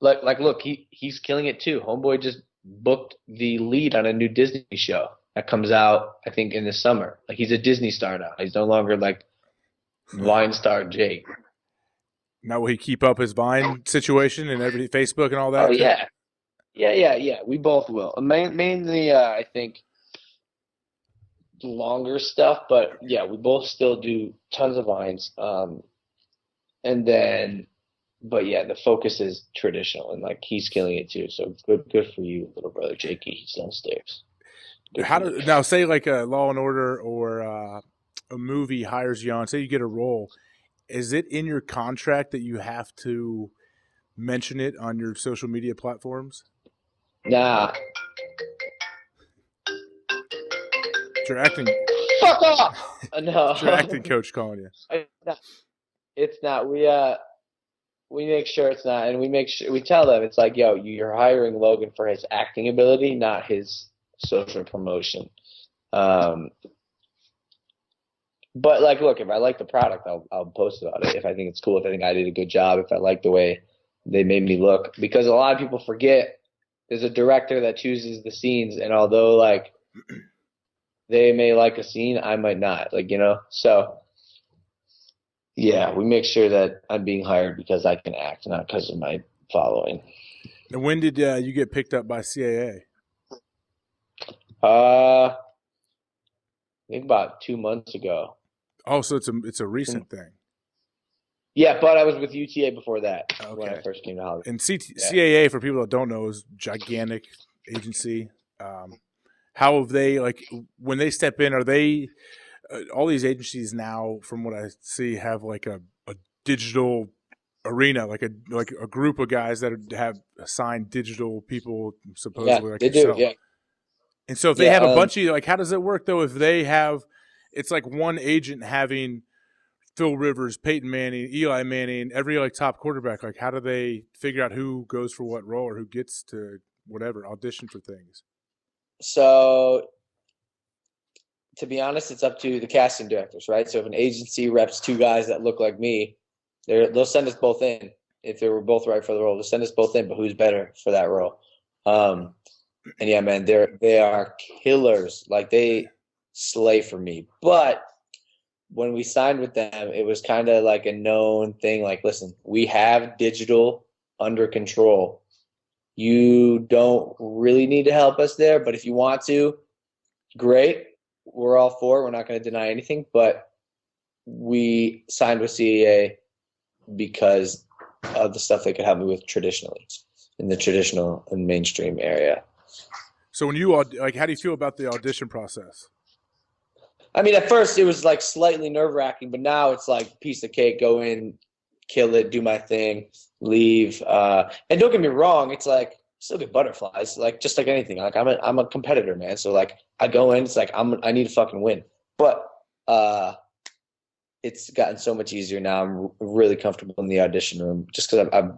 look, he's killing it too. Homeboy just booked the lead on a new Disney show that comes out, I think, in the summer. Like he's a Disney star now. He's no longer like Vine star Jake. Now will he keep up his Vine situation and every Facebook and all that? Oh yeah. We both will. Mainly, I think longer stuff, but yeah, we both still do tons of Vines. And then, but yeah, the focus is traditional, and like he's killing it too. So good for you, little brother Jakey. He's downstairs. Now say like a Law and Order or a movie hires you on, say you get a role, is it in your contract that you have to mention it on your social media platforms? Nah. It's your acting. Fuck off! No. It's your acting coach calling you. It's not. We make sure it's not, and we tell them it's like, yo, you're hiring Logan for his acting ability, not his social promotion. But like, look, if I like the product, I'll post about it. If I think it's cool, if I think I did a good job, if I like the way they made me look, because a lot of people forget there's a director that chooses the scenes, and although like they may like a scene, I might not, like, you know. So yeah, we make sure that I'm being hired because I can act, not because of my following. And when did you get picked up by CAA? I think about 2 months ago. Oh, so it's a recent thing. Yeah, but I was with UTA before that when I Okay. first came to Hollywood. And CAA, for people that don't know, is a gigantic agency. How have they, like, when they step in, are they all these agencies now, from what I see, have like a digital arena, like a group of guys that have assigned digital people, supposedly, like they yourself. do, yeah. And so if they have a bunch of, like, how does it work though? If they have, it's like one agent having Phil Rivers, Peyton Manning, Eli Manning, every like top quarterback. Like, how do they figure out who goes for what role or who gets to whatever audition for things? So, to be honest, it's up to the casting directors, right? So if an agency reps two guys that look like me, they'll send us both in. If they were both right for the role, they'll send us both in. But who's better for that role? And yeah, man, they are killers. Like, they slay for me. But when we signed with them, it was kind of like a known thing. Like, listen, we have digital under control. You don't really need to help us there, but if you want to, great. We're all for it. We're not going to deny anything, but we signed with CEA because of the stuff they could help me with traditionally in the traditional and mainstream area. So when you like, how do you feel about the audition process? I mean, at first it was like slightly nerve-wracking, but now it's like piece of cake. Go in, kill it, do my thing, leave. And don't get me wrong, it's like still get butterflies, like just like anything. Like I'm a competitor, man. So like I go in, it's like I need to fucking win. But it's gotten so much easier now. I'm really comfortable in the audition room just because I've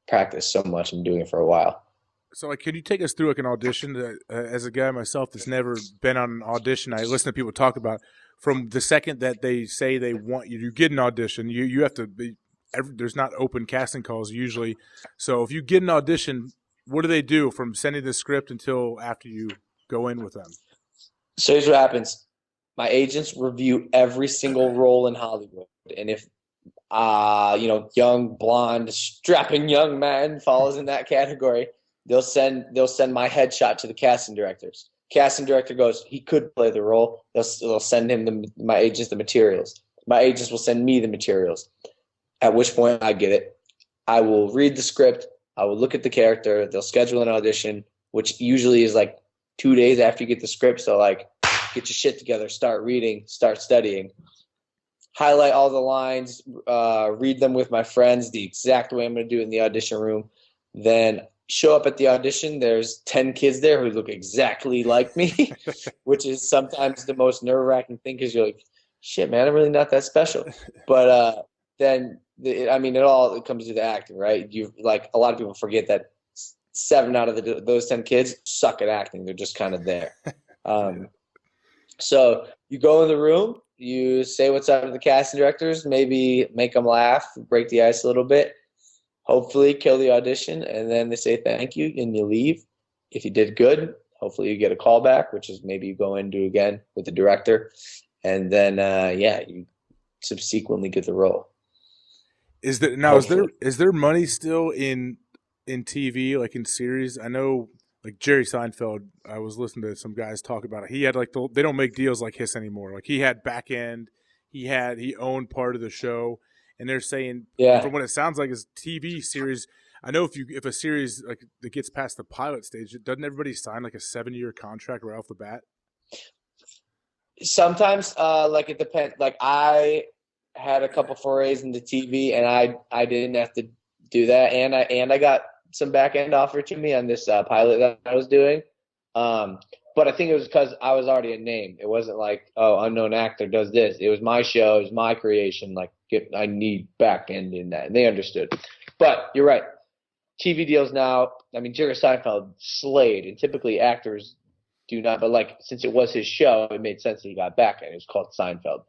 practiced so much and doing it for a while. So, like, can you take us through like an audition that, as a guy myself that's never been on an audition, I listen to people talk about from the second that they say they want you, you get an audition, you have to be, there's not open casting calls usually. So if you get an audition, what do they do from sending the script until after you go in with them? So here's what happens. My agents review every single role in Hollywood. And if, young, blonde, strapping young man falls in that category, they'll send my headshot to the casting directors. Casting director goes, he could play the role. They'll send him my agents the materials. My agents will send me the materials. At which point I get it. I will read the script. I will look at the character. They'll schedule an audition, which usually is like 2 days after you get the script. So like, get your shit together, start reading, start studying. Highlight all the lines, read them with my friends the exact way I'm going to do it in the audition room. Then show up at the audition. There's 10 kids there who look exactly like me, which is sometimes the most nerve-wracking thing because you're like, shit, man, I'm really not that special. But then, it comes to the acting, right? You like a lot of people forget that 7 out of those 10 kids suck at acting. They're just kind of there. So you go in the room, you say what's up to the casting directors, maybe make them laugh, break the ice a little bit. Hopefully kill the audition, and then they say thank you, and you leave. If you did good, hopefully you get a call back, which is maybe you go in and do again with the director, and then you subsequently get the role. Is there money still in TV, like in series? I know, like Jerry Seinfeld, I was listening to some guys talk about it. He had like they don't make deals like his anymore. Like he had back end, he owned part of the show. And they're saying, from what it sounds like, is TV series. I know if a series like that gets past the pilot stage, doesn't everybody sign like a 7-year contract right off the bat? Sometimes, it depends. Like I had a couple forays into TV, and I didn't have to do that, and I got some back end offer to me on this pilot that I was doing. But I think it was because I was already a name. It wasn't like, unknown actor does this. It was my show. It was my creation. Like, I need back end in that. And they understood. But you're right. TV deals now, Jerry Seinfeld slayed. And typically actors do not. But, like, since it was his show, it made sense that he got back end. It was called Seinfeld.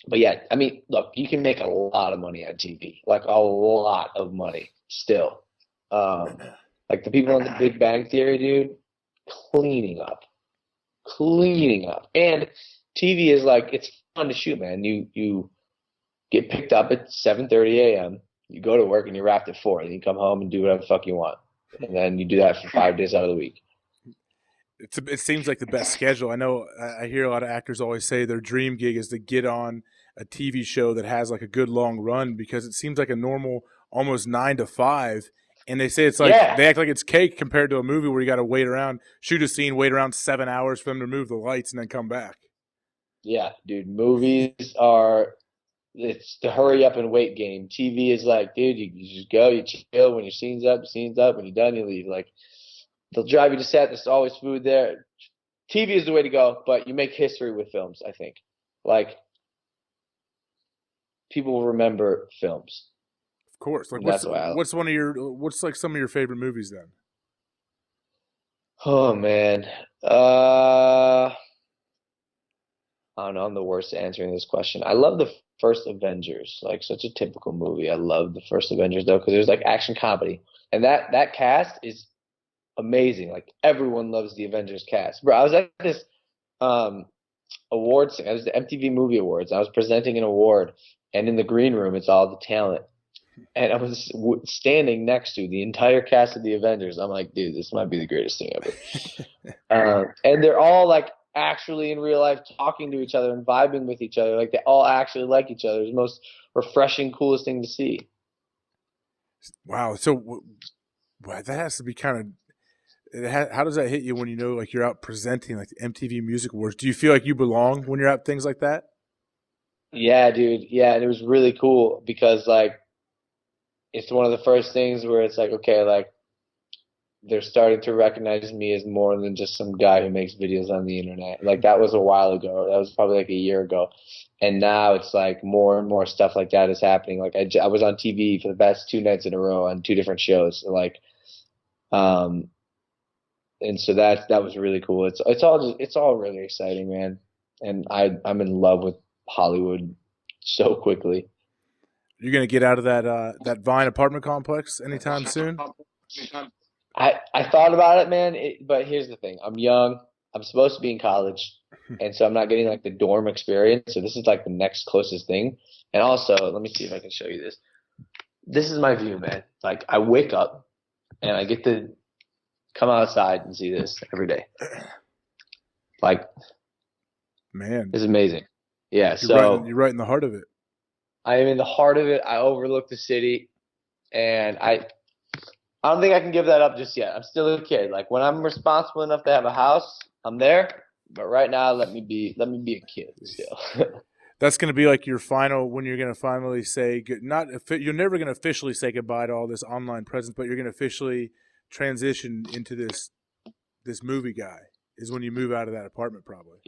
But, yeah, look, you can make a lot of money on TV. Like, a lot of money still. Like the people on the Big Bang Theory, dude, cleaning up. And TV is like, it's fun to shoot, man. You get picked up at 7:30 a.m. You go to work and you're wrapped at 4. Then you come home and do whatever the fuck you want. And then you do that for 5 days out of the week. It seems like the best schedule. I know I hear a lot of actors always say their dream gig is to get on a TV show that has like a good long run because it seems like a normal almost 9 to 5. And they say it's like they act like it's cake compared to a movie where you got to wait around, shoot a scene, wait around 7 hours for them to move the lights and then come back. Yeah, dude, movies it's the hurry up and wait game. TV is like, dude, you just go, you chill. When your scene's up. When you're done, you leave. Like, they'll drive you to set. There's always food there. TV is the way to go, but you make history with films, I think. Like, people will remember films. Of course. Like, what's like some of your favorite movies then? Oh man. I don't know. I'm the worst at answering this question. I love the first Avengers, like such a typical movie. I love the first Avengers though, because there's like action comedy, and that cast is amazing. Like everyone loves the Avengers cast. Bro, I was at this awards thing. It was the MTV Movie Awards. I was presenting an award, and in the green room, it's all the talent. And I was standing next to the entire cast of the Avengers. I'm like, dude, this might be the greatest thing ever. And they're all like actually in real life talking to each other and vibing with each other. Like they all actually like each other. It's the most refreshing, coolest thing to see. Wow. So that has to be kind of. How does that hit you when you know like you're out presenting like the MTV Music Awards? Do you feel like you belong when you're at things like that? Yeah, dude. Yeah, and it was really cool because like it's one of the first things where it's like, okay, like they're starting to recognize me as more than just some guy who makes videos on the internet. Like that was a while ago. That was probably like a year ago. And now it's like more and more stuff like that is happening. Like I was on TV for the past 2 nights in a row on 2 different shows. So like, and so that was really cool. It's all really exciting, man. And I'm in love with Hollywood so quickly. You're gonna get out of that Vine apartment complex anytime soon? I thought about it, man. But here's the thing: I'm young. I'm supposed to be in college, and so I'm not getting like the dorm experience. So this is like the next closest thing. And also, let me see if I can show you this. This is my view, man. Like I wake up and I get to come outside and see this every day. Like, man, it's amazing. Yeah. You're right in the heart of it. I am in the heart of it. I overlook the city, and I don't think I can give that up just yet. I'm still a kid. Like when I'm responsible enough to have a house, I'm there. But right now, let me be a kid still. That's going to be like your final when you're going to finally say good. You're never going to officially say goodbye to all this online presence, but you're going to officially transition into this movie guy. Is when you move out of that apartment, probably.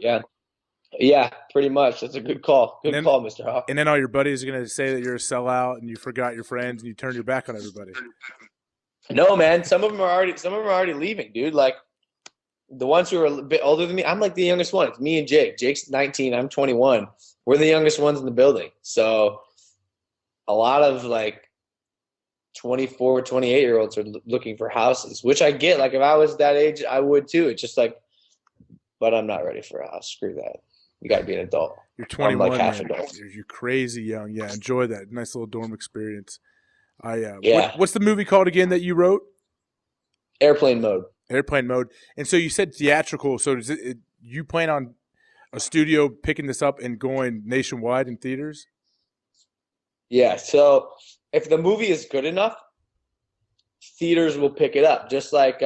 Yeah, pretty much. That's a good call. Good call, Mr. Hawk. And then all your buddies are going to say that you're a sellout and you forgot your friends and you turn your back on everybody. No, man. Some of them are already leaving, dude. Like the ones who are a bit older than me, I'm like the youngest one. It's me and Jake. Jake's 19. I'm 21. We're the youngest ones in the building. So a lot of like 24, 28-year-olds are looking for houses, which I get. Like if I was that age, I would too. It's just like, but I'm not ready for a house. Screw that. You got to be an adult. You're 21. I'm like half adult. You're crazy young. Yeah, enjoy that. Nice little dorm experience. Yeah. What's the movie called again that you wrote? Airplane Mode. Airplane Mode. And so you said theatrical. So does you plan on a studio picking this up and going nationwide in theaters? Yeah. So if the movie is good enough, theaters will pick it up. Just like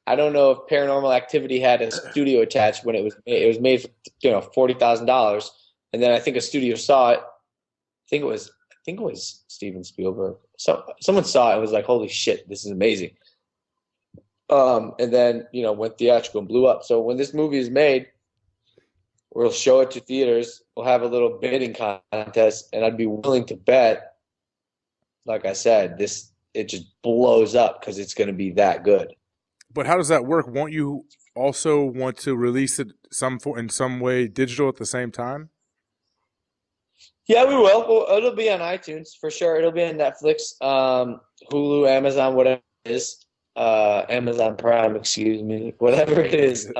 I don't know if Paranormal Activity had a studio attached when it was made for $40,000, and then I think a studio saw it. I think it was Steven Spielberg. Someone saw it and was like, "Holy shit, this is amazing!" And then went theatrical and blew up. So when this movie is made, we'll show it to theaters. We'll have a little bidding contest, and I'd be willing to bet, like I said, it just blows up because it's going to be that good. But how does that work? Won't you also want to release it in some way digital at the same time? Yeah, we will. Well, it'll be on iTunes for sure. It'll be on Netflix, Hulu, Amazon, whatever it is. Amazon Prime, excuse me, whatever it is.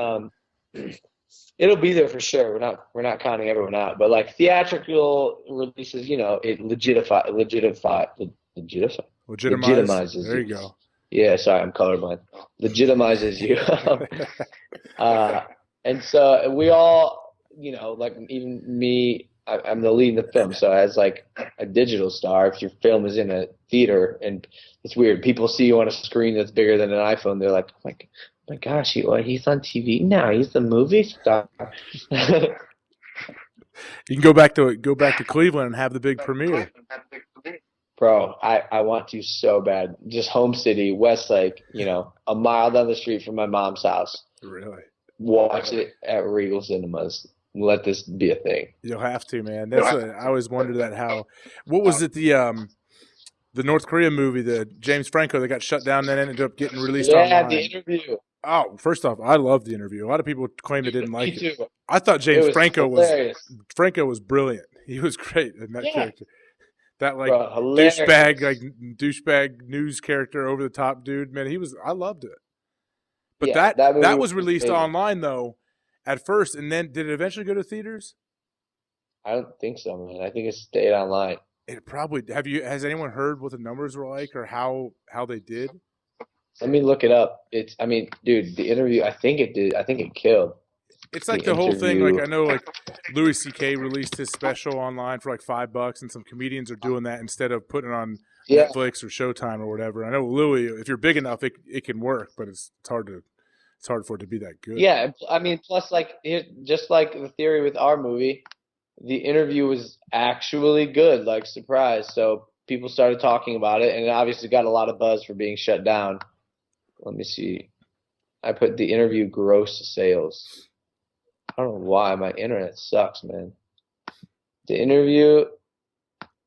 It'll be there for sure. We're not counting everyone out, but like theatrical releases, it legitimizes. There you go. Yeah, sorry, I'm colorblind. Legitimizes you. And so we all, like even me, I'm the lead in the film. So as like a digital star, if your film is in a theater, and it's weird, people see you on a screen that's bigger than an iPhone, they're like, oh my gosh, he's on TV now. He's the movie star. You can go back to Cleveland and have the big premiere. Bro, I want to so bad. Just home city, Westlake, a mile down the street from my mom's house. Really? Watch it at Regal Cinemas. Let this be a thing. You'll have to, man. I always wondered that what was it, the North Korea movie, the James Franco that got shut down then ended up getting released online? Yeah, The Interview. Oh, first off, I love The Interview. A lot of people claim they didn't like it. I thought James Franco hilarious. was brilliant. He was great in that character. That douchebag news character, over the top dude, man. I loved it. But that was released online though, at first, and then did it eventually go to theaters? I don't think so, man. I think it stayed online. It probably. Has anyone heard what the numbers were like or how they did? Let me look it up. I mean, dude, the interview, I think it did. I think it killed. It's like the whole thing. Like I know, like Louis C.K. released his special online for like $5, and some comedians are doing that instead of putting it on Netflix or Showtime or whatever. I know Louis, if you're big enough, it can work, but it's hard for it to be that good. Yeah, I mean, plus just like the theory with our movie, the interview was actually good, like surprise. So people started talking about it, and it obviously got a lot of buzz for being shut down. Let me see. I put the interview gross sales. I don't know why my internet sucks, man. The interview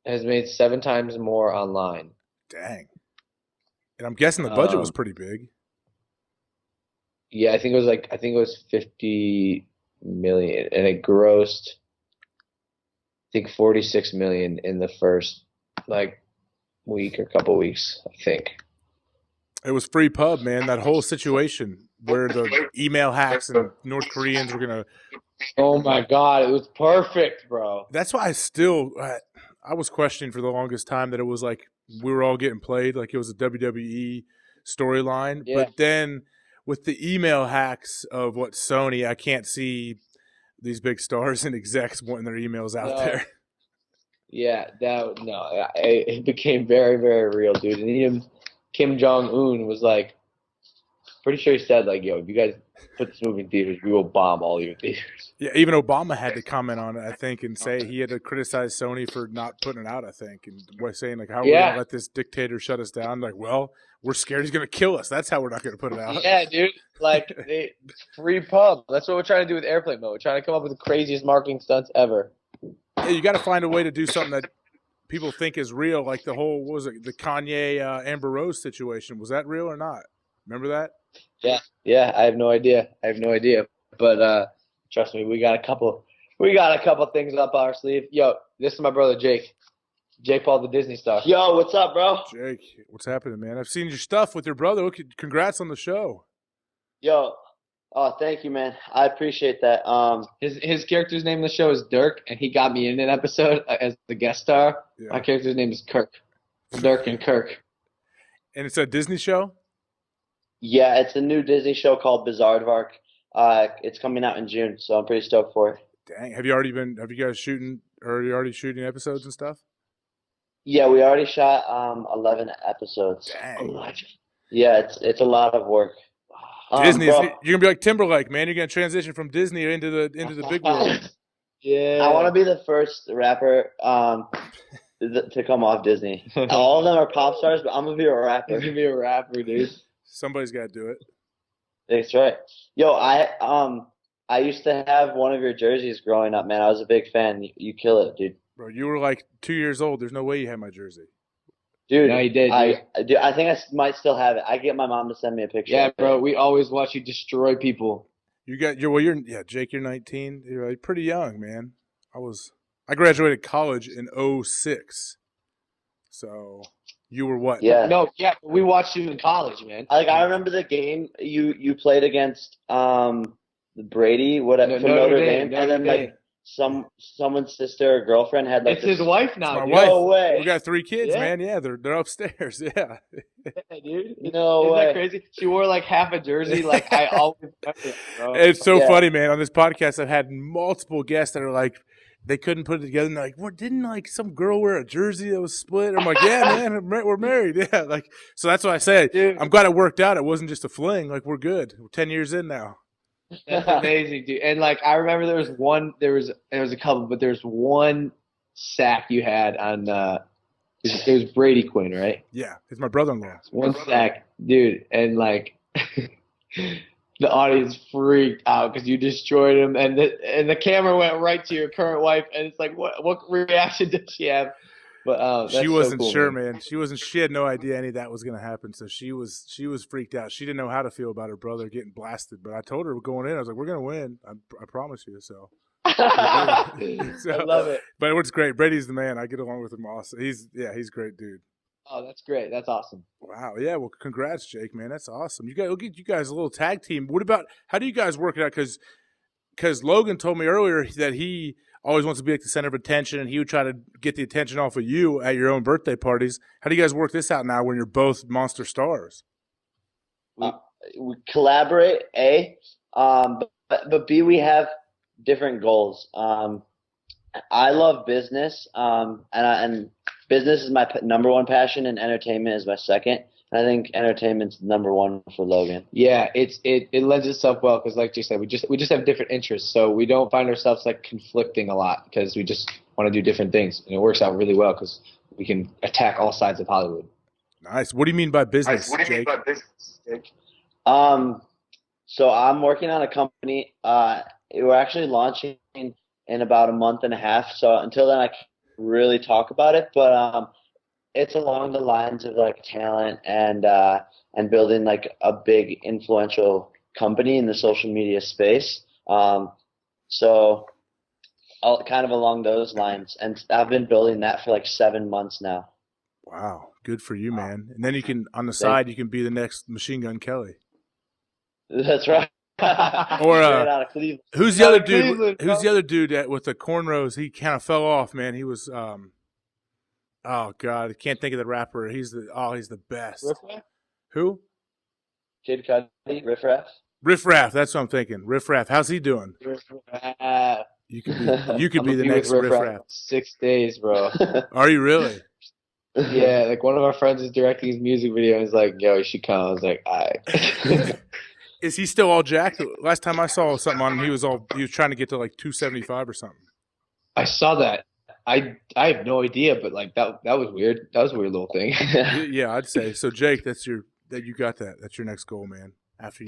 has made 7 times more online. Dang. And I'm guessing the budget was pretty big. Yeah, I think it was 50 million, and it grossed, I think, 46 million in the first week or couple weeks, I think. It was free pub, man. That whole situation where the email hacks and North Koreans were gonna. Oh my God, it was perfect, bro. That's why I was questioning for the longest time that it was like we were all getting played, like it was a WWE storyline. Yeah. But then with the email hacks of Sony, I can't see these big stars and execs wanting their emails out there. Yeah, it became very, very real, dude. And even Kim Jong-un was like, pretty sure he said, like, yo, if you guys put this movie in theaters, we will bomb all your theaters. Yeah, even Obama had to comment on it, I think, and say he had to criticize Sony for not putting it out, I think, and was saying, like, how are we going to let this dictator shut us down? Like, well, we're scared he's going to kill us. That's how we're not going to put it out. Yeah, dude. Like, free pub. That's what we're trying to do with Airplane Mode. We're trying to come up with the craziest marketing stunts ever. Yeah, you got to find a way to do something that people think is real, like the whole, the Kanye Amber Rose situation. Was that real or not? Remember that? Yeah, I have no idea. But trust me, we got a couple things up our sleeve. Yo, this is my brother Jake Paul, the Disney star. Yo, what's up, bro? Jake, what's happening, man? I've seen your stuff with your brother. Congrats on the show. Yo, oh, thank you, man. I appreciate that. His character's name in the show is Dirk, and he got me in an episode as the guest star. Yeah. My character's name is Kirk. Dirk and Kirk. And it's a Disney show? Yeah, it's a new Disney show called Bizarrevark. It's coming out in June, so I'm pretty stoked for it. Dang, have you guys already shooting episodes and stuff? Yeah, we already shot 11 episodes. Dang. Yeah, it's a lot of work. Disney, you're gonna be like Timberlake, man. You're gonna transition from Disney into the big world. Yeah, I want to be the first rapper to come off Disney. All of them are pop stars, but I'm gonna be a rapper. You're gonna be a rapper, dude. Somebody's got to do it. That's right. Yo, I used to have one of your jerseys growing up, man. I was a big fan. You kill it, dude. Bro, you were like 2 years old. There's no way you had my jersey. Dude, no, you did. Dude, I think I might still have it. I get my mom to send me a picture. Yeah, bro. We always watch you destroy people. Jake, you're 19. You're like pretty young, man. I graduated college in 2006. So you were what? Yeah. No, yeah, we watched you in college, man. I remember the game you played against Brady from Notre Dame, and then like someone's sister or girlfriend had like it's his wife now. It's my wife. No way. We got 3 kids, man. Yeah, they're upstairs. Yeah. Yeah, dude. No way. Isn't that crazy? She wore like half a jersey. Like I always remember it, bro. It's so funny, man. On this podcast, I've had multiple guests that are like, they couldn't put it together. And they're like, didn't like some girl wear a jersey that was split? I'm like, yeah, man, we're married. Yeah, like so that's what I said. Dude. I'm glad it worked out. It wasn't just a fling. Like we're good. We're 10 years in now. That's amazing, dude. And like I remember there was a couple, but there's one sack you had on it was Brady Quinn, right? Yeah, it's my brother-in-law. One sack, dude, and like the audience freaked out because you destroyed him, and the camera went right to your current wife, and it's like, what reaction did she have? But she wasn't sure, man. She had no idea any of that was going to happen, so she was freaked out. She didn't know how to feel about her brother getting blasted. But I told her we're going in. I was like, we're going to win. I promise you. So. I love it. But what's great, Brady's the man. I get along with him awesome. He's a great dude. Oh, that's great. That's awesome. Wow. Yeah. Well, congrats, Jake, man. That's awesome. We'll get you guys a little tag team. How do you guys work it out? Because because Logan told me earlier that he always wants to be like the center of attention, and he would try to get the attention off of you at your own birthday parties. How do you guys work this out now when you're both monster stars? We collaborate, A, but B, we have different goals. I love business, and business is my number one passion, and entertainment is my second. I think entertainment's number one for Logan. Yeah, it lends itself well because, like you said, we just have different interests, so we don't find ourselves like conflicting a lot because we just want to do different things, and it works out really well because we can attack all sides of Hollywood. Nice. What do you mean by business, Jake? So I'm working on a company. We're actually launching in about a month and a half. So until then, I can't really talk about it, but it's along the lines of like talent and building like a big influential company in the social media space. So kind of along those lines, and I've been building that for like 7 months now. Wow, good for you, man. And then you can, on the side, you can be the next Machine Gun Kelly. That's right. Or who's the other dude? Who's the other dude that with the cornrows? He kind of fell off, man. He was oh god, I can't think of the rapper. He's the best. Riff-Raff? Who? Kid Cudi, Riff-Raff. Riff-Raff, that's what I'm thinking. Riff-Raff, how's he doing? Riff-Raff. You could be the next Riff-Raff. 6 days, bro. Are you really? Yeah, like one of our friends is directing his music video and he's like, yo, you should come. I was like, all right. Is he still all jacked? Last time I saw something on him, he was trying to get to like 275 or something. I saw that. I have no idea, but like that was weird. That was a weird little thing. Yeah, I'd say. So Jake, you got that. That's your next goal, man. After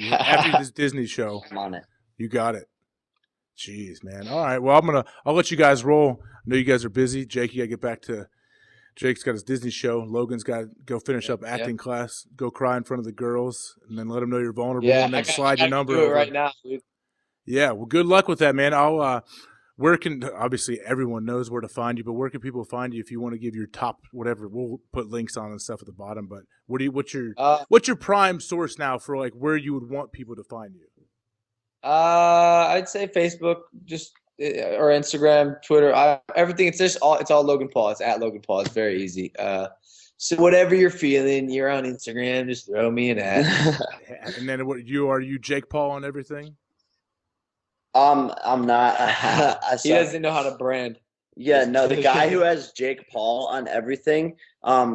this Disney show. I'm on it. You got it. Jeez, man. All right. Well, I'll let you guys roll. I know you guys are busy. Jake, you gotta get back to Jake's got his Disney show. Logan's got to go finish up acting class, go cry in front of the girls, and then let them know you're vulnerable, and then slide your number over. Right now, dude. Yeah, well, good luck with that, man. Obviously everyone knows where to find you, but where can people find you if you want to give your top whatever? We'll put links on and stuff at the bottom. But what's your prime source now for like where you would want people to find you? I'd say Facebook, or Instagram, Twitter, everything. It's all Logan Paul. It's at Logan Paul. It's very easy. So whatever you're feeling, you're on Instagram. Just throw me an ad. And then are you Jake Paul on everything? I'm not. He doesn't know how to brand. Yeah, no. The guy who has Jake Paul on everything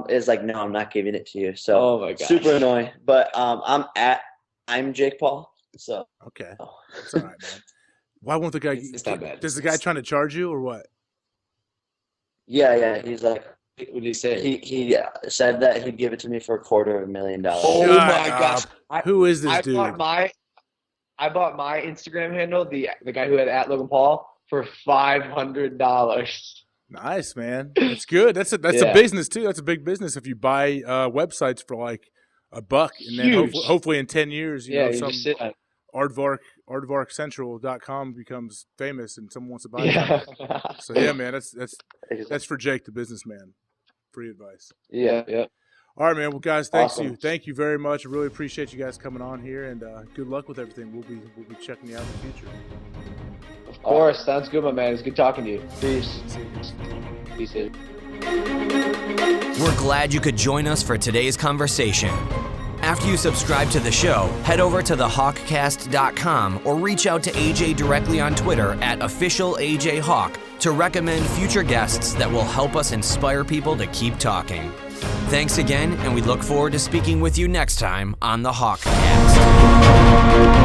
is like, no, I'm not giving it to you. So oh my gosh. Super annoying. But I'm Jake Paul. So okay, that's all right, man. Why won't the guy? It's not bad. Does the guy trying to charge you or what? Yeah. He's like, what did he say? He said that he'd give it to me for $250,000. Oh my gosh! Who is this dude? I bought my Instagram handle, the guy who had at Logan Paul, for $500. Nice, man. That's good. That's a business too. That's a big business if you buy websites for like $1, and then hopefully in 10 years, you know, some aardvarkcentral.com becomes famous and someone wants to buy it. So yeah, man, that's for Jake, the businessman. Free advice. Yeah. All right, man. Well, guys, thank you very much. I really appreciate you guys coming on here, and good luck with everything. We'll be checking you out in the future. Of course, sounds good, my man. It's good talking to you. Peace. Peace. We're glad you could join us for today's conversation. After you subscribe to the show, head over to thehawkcast.com or reach out to AJ directly on Twitter at @officialAJHawk to recommend future guests that will help us inspire people to keep talking. Thanks again, and we look forward to speaking with you next time on the HawkCast.